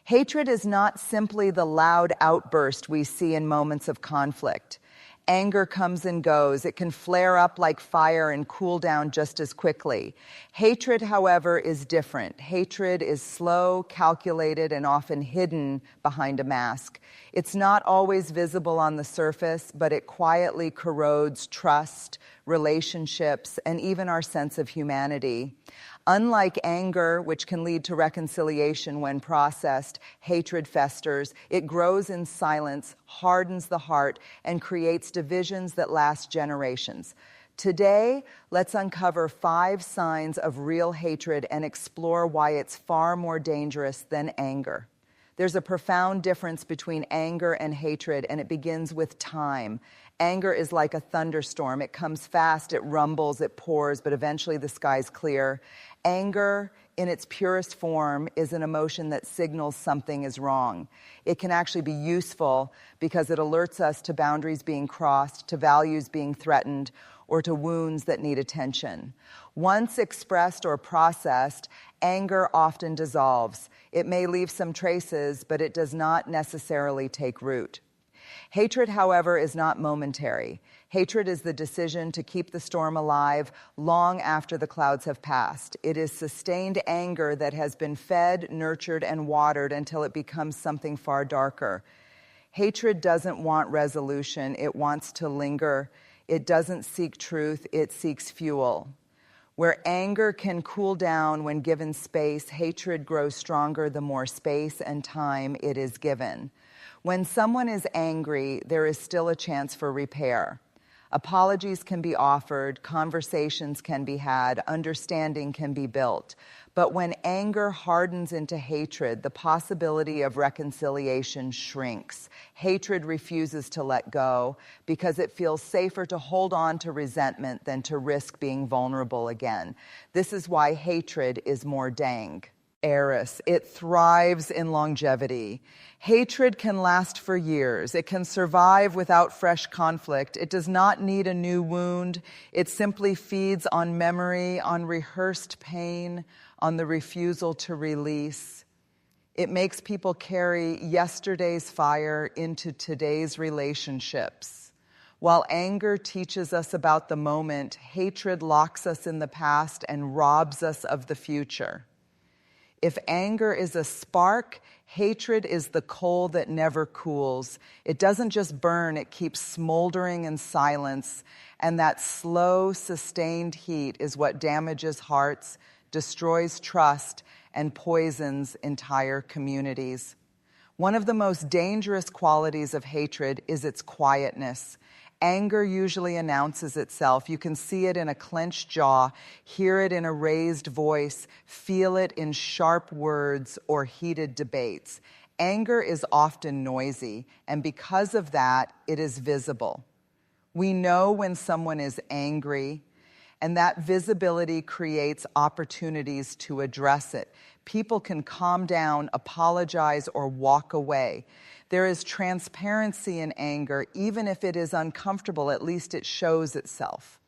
Hatred is not simply the loud outburst we see in moments of conflict. Anger comes and goes. It can flare up like fire and cool down just as quickly. Hatred, however, is different. Hatred is slow, calculated, and often hidden behind a mask. It's not always visible on the surface, but it quietly corrodes trust, relationships, and even our sense of humanity. Unlike anger, which can lead to reconciliation when processed, hatred festers. It grows in silence, hardens the heart, and creates divisions that last generations. Today, let's uncover 5 signs of real hatred and explore why it's far more dangerous than anger. There's a profound difference between anger and hatred, and it begins with time. Anger is like a thunderstorm. It comes fast, it rumbles, it pours, but eventually the sky's clear. Anger, in its purest form, is an emotion that signals something is wrong. It can actually be useful because it alerts us to boundaries being crossed, to values being threatened, or to wounds that need attention. Once expressed or processed, anger often dissolves. It may leave some traces, but it does not necessarily take root. Hatred, however, is not momentary. Hatred is the decision to keep the storm alive long after the clouds have passed. It is sustained anger that has been fed, nurtured, and watered until it becomes something far darker. Hatred doesn't want resolution. It wants to linger. It doesn't seek truth. It seeks fuel. Where anger can cool down when given space, hatred grows stronger the more space and time it is given. When someone is angry, there is still a chance for repair. Apologies can be offered, conversations can be had, understanding can be built. But when anger hardens into hatred, the possibility of reconciliation shrinks. Hatred refuses to let go because it feels safer to hold on to resentment than to risk being vulnerable again. This is why hatred is more dangerous. It thrives in longevity. Hatred can last for years. It can survive without fresh conflict. It does not need a new wound. It simply feeds on memory, on rehearsed pain, on the refusal to release. It makes people carry yesterday's fire into today's relationships. While anger teaches us about the moment, hatred locks us in the past and robs us of the future. If anger is a spark, hatred is the coal that never cools. It doesn't just burn, it keeps smoldering in silence. And that slow, sustained heat is what damages hearts, destroys trust, and poisons entire communities. One of the most dangerous qualities of hatred is its quietness. Anger usually announces itself. You can see it in a clenched jaw, hear it in a raised voice, feel it in sharp words or heated debates. Anger is often noisy, and because of that, it is visible. We know when someone is angry, and that visibility creates opportunities to address it. People can calm down, apologize, or walk away. There is transparency in anger. Even if it is uncomfortable, at least it shows itself.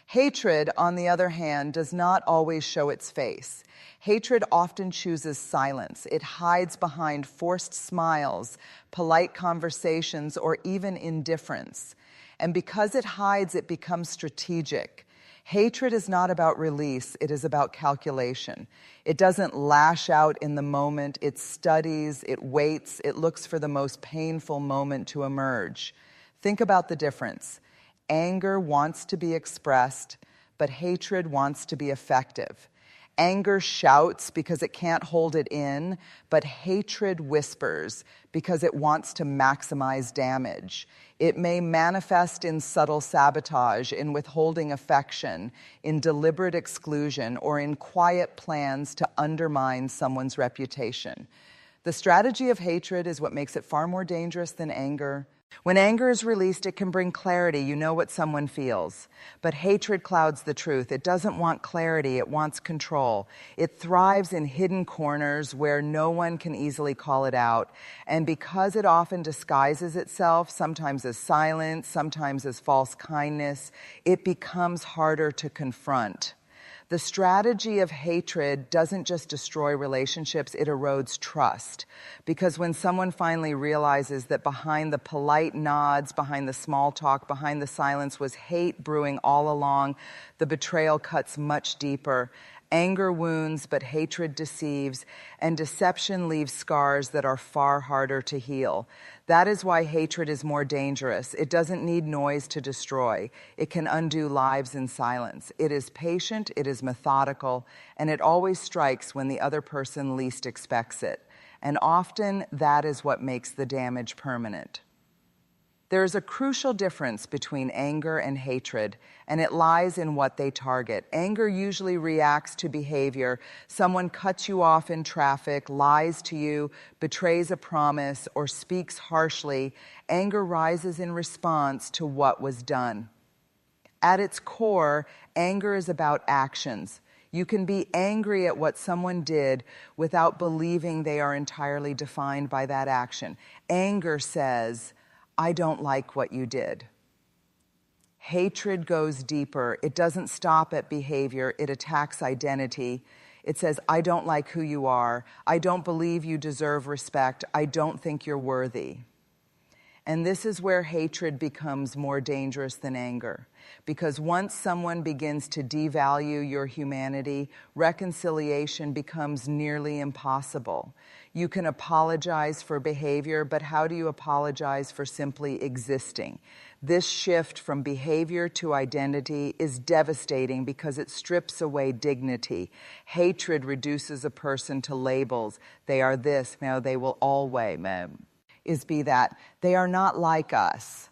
Hatred, on the other hand, does not always show its face. Hatred often chooses silence. It hides behind forced smiles, polite conversations, or even indifference. And because it hides, it becomes strategic. Hatred is not about release, it is about calculation. It doesn't lash out in the moment, it studies, it waits, it looks for the most painful moment to emerge. Think about the difference. Anger wants to be expressed, but hatred wants to be effective. Anger shouts because it can't hold it in, but hatred whispers because it wants to maximize damage. It may manifest in subtle sabotage, in withholding affection, in deliberate exclusion, or in quiet plans to undermine someone's reputation. The strategy of hatred is what makes it far more dangerous than anger. When anger is released, it can bring clarity. You know what someone feels. But hatred clouds the truth. It doesn't want clarity. It wants control. It thrives in hidden corners where no one can easily call it out. And because it often disguises itself, sometimes as silence, sometimes as false kindness, it becomes harder to confront. The strategy of hatred doesn't just destroy relationships, it erodes trust. Because when someone finally realizes that behind the polite nods, behind the small talk, behind the silence was hate brewing all along, the betrayal cuts much deeper. Anger wounds, but hatred deceives, and deception leaves scars that are far harder to heal. That is why hatred is more dangerous. It doesn't need noise to destroy. It can undo lives in silence. It is patient, it is methodical, and it always strikes when the other person least expects it. And often, that is what makes the damage permanent. There is a crucial difference between anger and hatred, and it lies in what they target. Anger usually reacts to behavior. Someone cuts you off in traffic, lies to you, betrays a promise, or speaks harshly. Anger rises in response to what was done. At its core, anger is about actions. You can be angry at what someone did without believing they are entirely defined by that action. Anger says, I don't like what you did. Hatred goes deeper. It doesn't stop at behavior. It attacks identity. It says, I don't like who you are. I don't believe you deserve respect. I don't think you're worthy. And this is where hatred becomes more dangerous than anger. Because once someone begins to devalue your humanity, reconciliation becomes nearly impossible. You can apologize for behavior, but how do you apologize for simply existing? This shift from behavior to identity is devastating because it strips away dignity. Hatred reduces a person to labels. They are this, now they will always be that. They are not like us.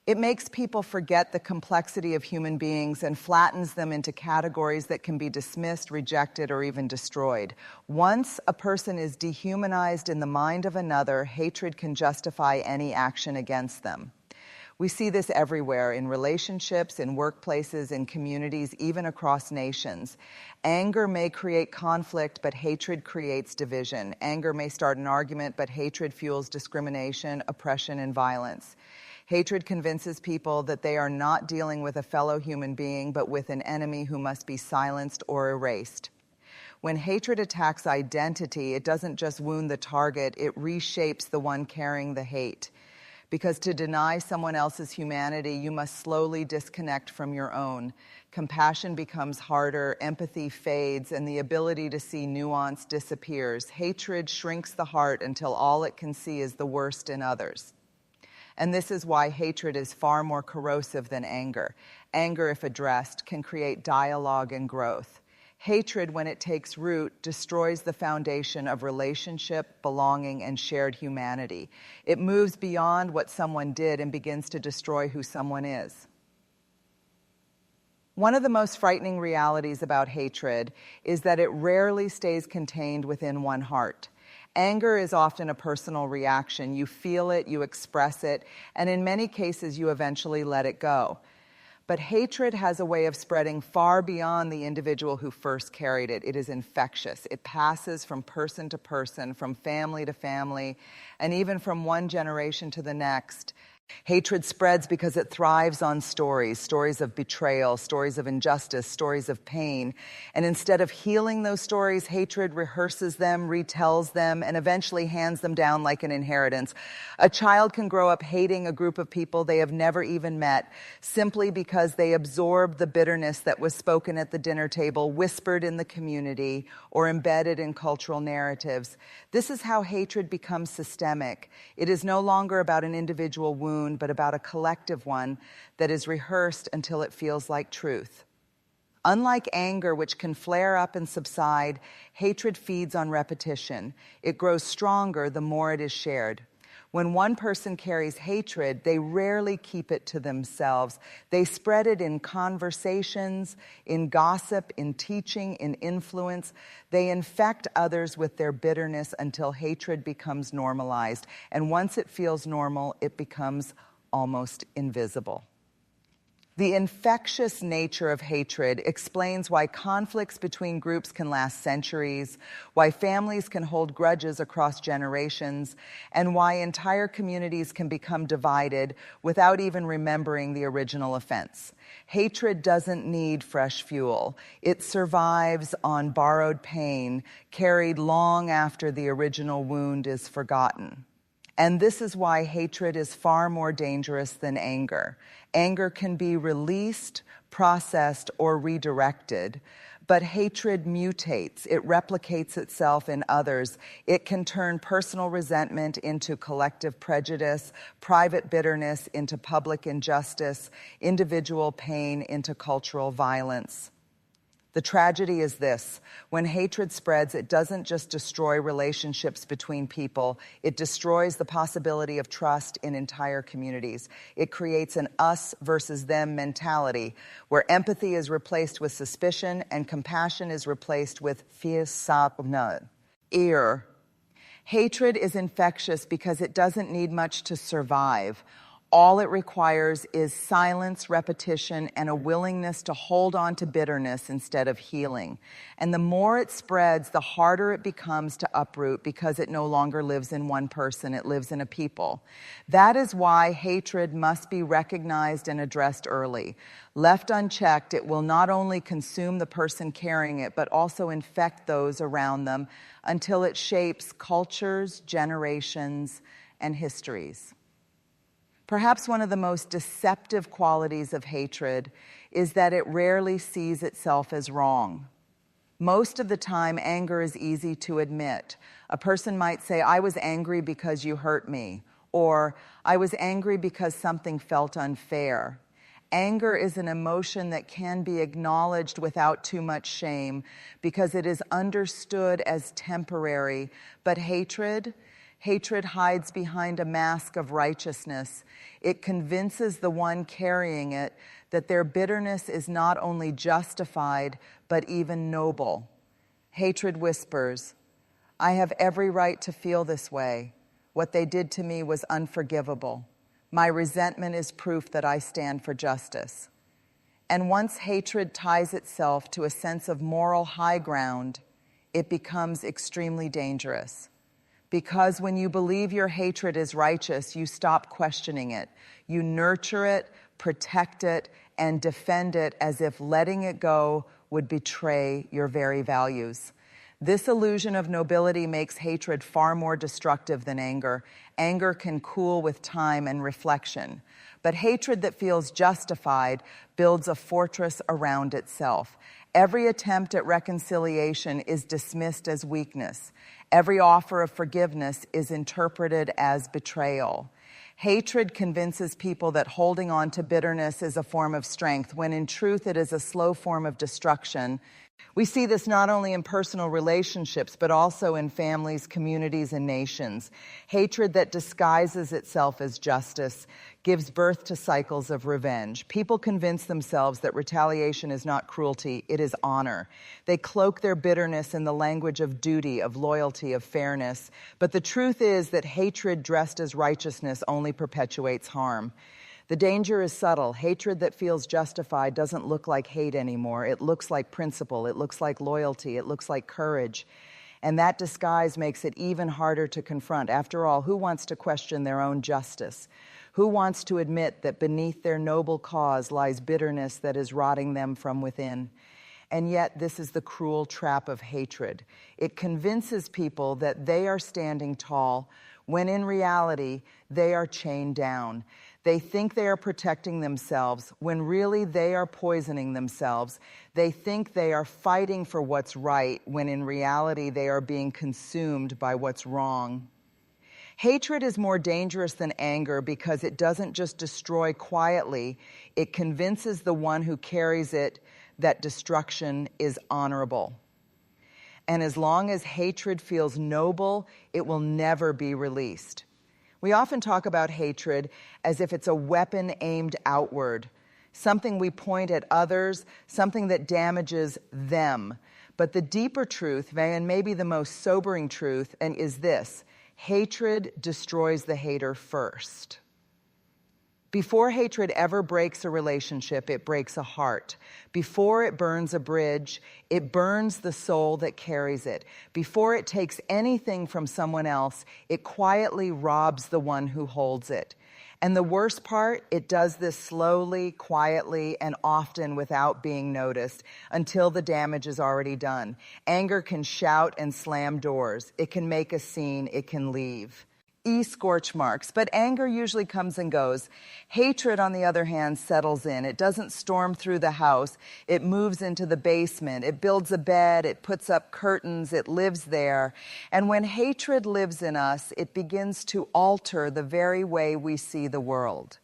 It makes people forget the complexity of human beings and flattens them into categories that can be dismissed, rejected, or even destroyed. Once a person is dehumanized in the mind of another, hatred can justify any action against them. We see this everywhere, in relationships, in workplaces, in communities, even across nations. Anger may create conflict, but hatred creates division. Anger may start an argument, but hatred fuels discrimination, oppression, and violence. Hatred convinces people that they are not dealing with a fellow human being, but with an enemy who must be silenced or erased. When hatred attacks identity, it doesn't just wound the target, it reshapes the one carrying the hate. Because to deny someone else's humanity, you must slowly disconnect from your own. Compassion becomes harder, empathy fades, and the ability to see nuance disappears. Hatred shrinks the heart until all it can see is the worst in others. And this is why hatred is far more corrosive than anger. Anger, if addressed, can create dialogue and growth. Hatred, when it takes root, destroys the foundation of relationship, belonging, and shared humanity. It moves beyond what someone did and begins to destroy who someone is. One of the most frightening realities about hatred is that it rarely stays contained within one heart. Anger is often a personal reaction. You feel it, you express it, and in many cases you eventually let it go. But hatred has a way of spreading far beyond the individual who first carried it. It is infectious. It passes from person to person, from family to family, and even from one generation to the next. Hatred spreads because it thrives on stories of betrayal, stories of injustice, stories of pain. And instead of healing those stories, hatred rehearses them, retells them, and eventually hands them down like an inheritance. A child can grow up hating a group of people they have never even met simply because they absorbed the bitterness that was spoken at the dinner table, whispered in the community, or embedded in cultural narratives. This is how hatred becomes systemic. It is no longer about an individual wound, but about a collective one that is rehearsed until it feels like truth. Unlike anger, which can flare up and subside, hatred feeds on repetition. It grows stronger the more it is shared. When one person carries hatred, they rarely keep it to themselves. They spread it in conversations, in gossip, in teaching, in influence. They infect others with their bitterness until hatred becomes normalized. And once it feels normal, it becomes almost invisible. The infectious nature of hatred explains why conflicts between groups can last centuries, why families can hold grudges across generations, and why entire communities can become divided without even remembering the original offense. Hatred doesn't need fresh fuel. It survives on borrowed pain, carried long after the original wound is forgotten. And this is why hatred is far more dangerous than anger. Anger can be released, processed, or redirected, but hatred mutates. It replicates itself in others. It can turn personal resentment into collective prejudice, private bitterness into public injustice, individual pain into cultural violence. The tragedy is this: when hatred spreads, it doesn't just destroy relationships between people, it destroys the possibility of trust in entire communities. It creates an us versus them mentality, where empathy is replaced with suspicion and compassion is replaced with fear. Hatred is infectious because it doesn't need much to survive. All it requires is silence, repetition, and a willingness to hold on to bitterness instead of healing. And the more it spreads, the harder it becomes to uproot because it no longer lives in one person, it lives in a people. That is why hatred must be recognized and addressed early. Left unchecked, it will not only consume the person carrying it, but also infect those around them until it shapes cultures, generations, and histories. Perhaps one of the most deceptive qualities of hatred is that it rarely sees itself as wrong. Most of the time, anger is easy to admit. A person might say, "I was angry because you hurt me," or "I was angry because something felt unfair." Anger is an emotion that can be acknowledged without too much shame because it is understood as temporary, but hatred hides behind a mask of righteousness. It convinces the one carrying it that their bitterness is not only justified, but even noble. Hatred whispers, "I have every right to feel this way. What they did to me was unforgivable. My resentment is proof that I stand for justice." And once hatred ties itself to a sense of moral high ground, it becomes extremely dangerous. Because when you believe your hatred is righteous, you stop questioning it. You nurture it, protect it, and defend it as if letting it go would betray your very values. This illusion of nobility makes hatred far more destructive than anger. Anger can cool with time and reflection. But hatred that feels justified builds a fortress around itself. Every attempt at reconciliation is dismissed as weakness. Every offer of forgiveness is interpreted as betrayal. Hatred convinces people that holding on to bitterness is a form of strength, when in truth it is a slow form of destruction. We see this not only in personal relationships, but also in families, communities, and nations. Hatred that disguises itself as justice gives birth to cycles of revenge. People convince themselves that retaliation is not cruelty, it is honor. They cloak their bitterness in the language of duty, of loyalty, of fairness. But the truth is that hatred dressed as righteousness only perpetuates harm. The danger is subtle. Hatred that feels justified doesn't look like hate anymore. It looks like principle. It looks like loyalty. It looks like courage. And that disguise makes it even harder to confront. After all, who wants to question their own justice? Who wants to admit that beneath their noble cause lies bitterness that is rotting them from within? And yet, this is the cruel trap of hatred. It convinces people that they are standing tall, when in reality, they are chained down. They think they are protecting themselves, when really they are poisoning themselves. They think they are fighting for what's right, when in reality they are being consumed by what's wrong. Hatred is more dangerous than anger because it doesn't just destroy quietly, it convinces the one who carries it that destruction is honorable. And as long as hatred feels noble, it will never be released. We often talk about hatred as if it's a weapon aimed outward, something we point at others, something that damages them. But the deeper truth, and maybe the most sobering truth, is this: hatred destroys the hater first. Before hatred ever breaks a relationship, it breaks a heart. Before it burns a bridge, it burns the soul that carries it. Before it takes anything from someone else, it quietly robs the one who holds it. And the worst part, it does this slowly, quietly, and often without being noticed until the damage is already done. Anger can shout and slam doors. It can make a scene. It can leave. Scorch marks, but anger usually comes and goes. Hatred, on the other hand, settles in. It doesn't storm through the house. It moves into the basement. It builds a bed. It puts up curtains. It lives there. And when hatred lives in us, it begins to alter the very way we see the world.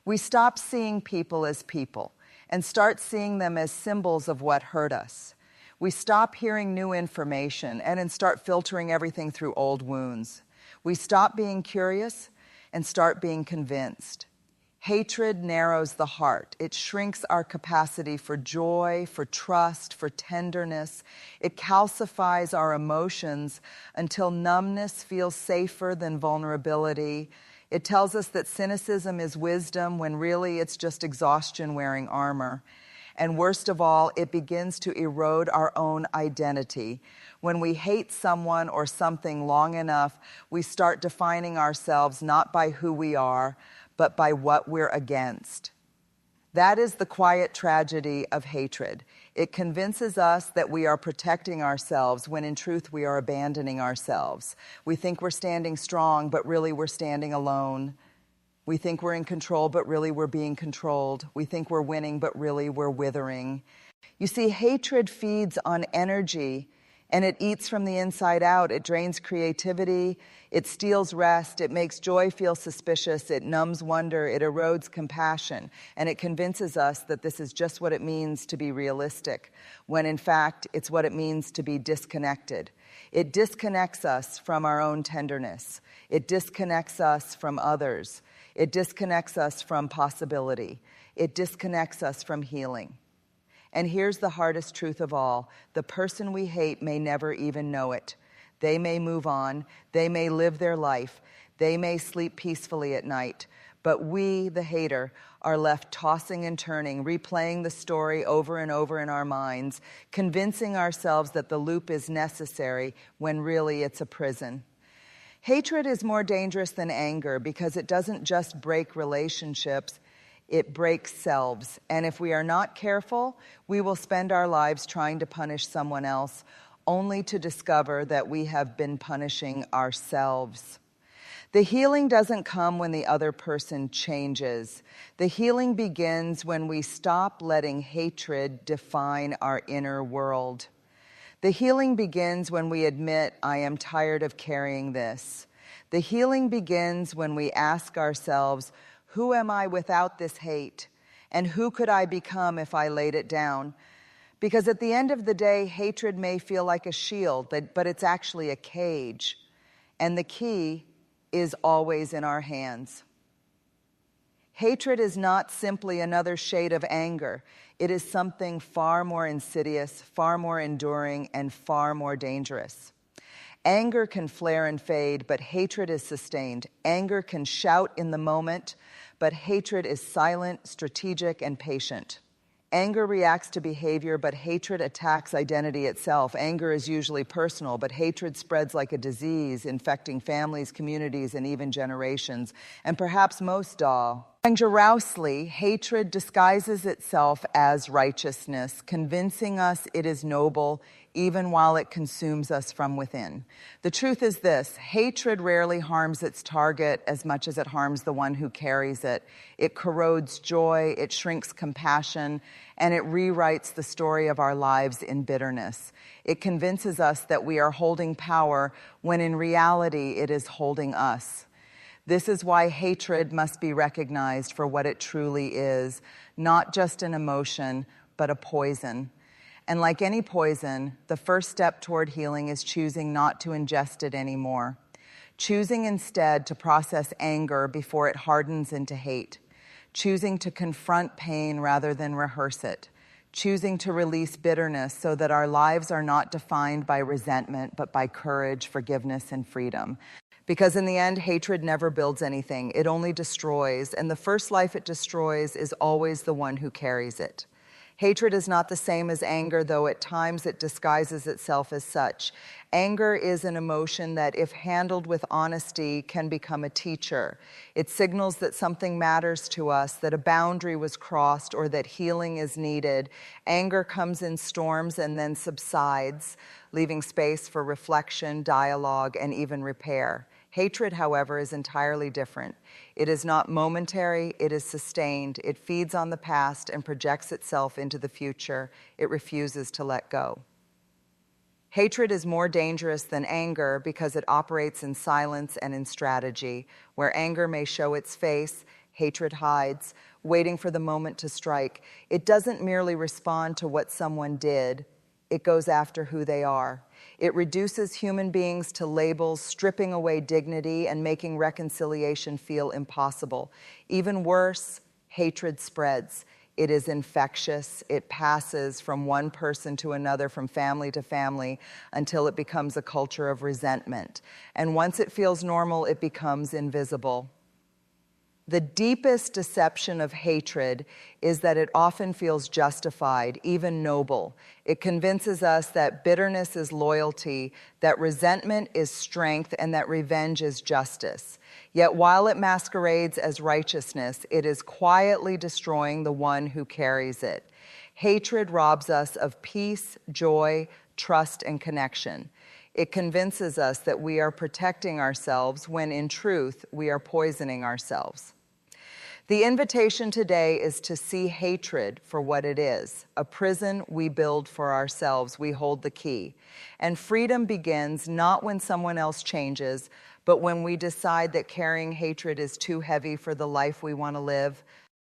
We stop seeing people as people and start seeing them as symbols of what hurt us. We stop hearing new information and start filtering everything through old wounds. We stop being curious and start being convinced. Hatred narrows the heart. It shrinks our capacity for joy, for trust, for tenderness. It calcifies our emotions until numbness feels safer than vulnerability. It tells us that cynicism is wisdom when really it's just exhaustion wearing armor. And worst of all, it begins to erode our own identity. When we hate someone or something long enough, we start defining ourselves not by who we are, but by what we're against. That is the quiet tragedy of hatred. It convinces us that we are protecting ourselves when in truth we are abandoning ourselves. We think we're standing strong, but really we're standing alone. We think we're in control, but really we're being controlled. We think we're winning, but really we're withering. You see, hatred feeds on energy, and it eats from the inside out. It drains creativity. It steals rest. It makes joy feel suspicious. It numbs wonder. It erodes compassion. And it convinces us that this is just what it means to be realistic, when in fact, it's what it means to be disconnected. It disconnects us from our own tenderness. It disconnects us from others. It disconnects us from possibility. It disconnects us from healing. And here's the hardest truth of all. The person we hate may never even know it. They may move on. They may live their life. They may sleep peacefully at night. But we, the hater, are left tossing and turning, replaying the story over and over in our minds, convincing ourselves that the loop is necessary when really it's a prison. Hatred is more dangerous than anger because it doesn't just break relationships, it breaks selves. And if we are not careful, we will spend our lives trying to punish someone else, only to discover that we have been punishing ourselves. The healing doesn't come when the other person changes. The healing begins when we stop letting hatred define our inner world. The healing begins when we admit, I am tired of carrying this. The healing begins when we ask ourselves, who am I without this hate? And who could I become if I laid it down? Because at the end of the day, hatred may feel like a shield, but it's actually a cage. And the key is always in our hands. Hatred is not simply another shade of anger. It is something far more insidious, far more enduring, and far more dangerous. Anger can flare and fade, but hatred is sustained. Anger can shout in the moment, but hatred is silent, strategic, and patient. Anger reacts to behavior, but hatred attacks identity itself. Anger is usually personal, but hatred spreads like a disease, infecting families, communities, and even generations. And perhaps most dangerously, hatred disguises itself as righteousness, convincing us it is noble, even while it consumes us from within. The truth is this: hatred rarely harms its target as much as it harms the one who carries it. It corrodes joy, it shrinks compassion, and it rewrites the story of our lives in bitterness. It convinces us that we are holding power when in reality it is holding us. This is why hatred must be recognized for what it truly is, not just an emotion, but a poison. And like any poison, the first step toward healing is choosing not to ingest it anymore. Choosing instead to process anger before it hardens into hate. Choosing to confront pain rather than rehearse it. Choosing to release bitterness so that our lives are not defined by resentment, but by courage, forgiveness, and freedom. Because in the end, hatred never builds anything. It only destroys, and the first life it destroys is always the one who carries it. Hatred is not the same as anger, though at times it disguises itself as such. Anger is an emotion that, if handled with honesty, can become a teacher. It signals that something matters to us, that a boundary was crossed, or that healing is needed. Anger comes in storms and then subsides, leaving space for reflection, dialogue, and even repair. Hatred, however, is entirely different. It is not momentary, it is sustained. It feeds on the past and projects itself into the future. It refuses to let go. Hatred is more dangerous than anger because it operates in silence and in strategy. Where anger may show its face, hatred hides, waiting for the moment to strike. It doesn't merely respond to what someone did, it goes after who they are. It reduces human beings to labels, stripping away dignity and making reconciliation feel impossible. Even worse, hatred spreads. It is infectious. It passes from one person to another, from family to family, until it becomes a culture of resentment. And once it feels normal, it becomes invisible. The deepest deception of hatred is that it often feels justified, even noble. It convinces us that bitterness is loyalty, that resentment is strength, and that revenge is justice. Yet while it masquerades as righteousness, it is quietly destroying the one who carries it. Hatred robs us of peace, joy, trust, and connection. It convinces us that we are protecting ourselves when, in truth, we are poisoning ourselves. The invitation today is to see hatred for what it is, a prison we build for ourselves. We hold the key. And freedom begins not when someone else changes, but when we decide that carrying hatred is too heavy for the life we want to live.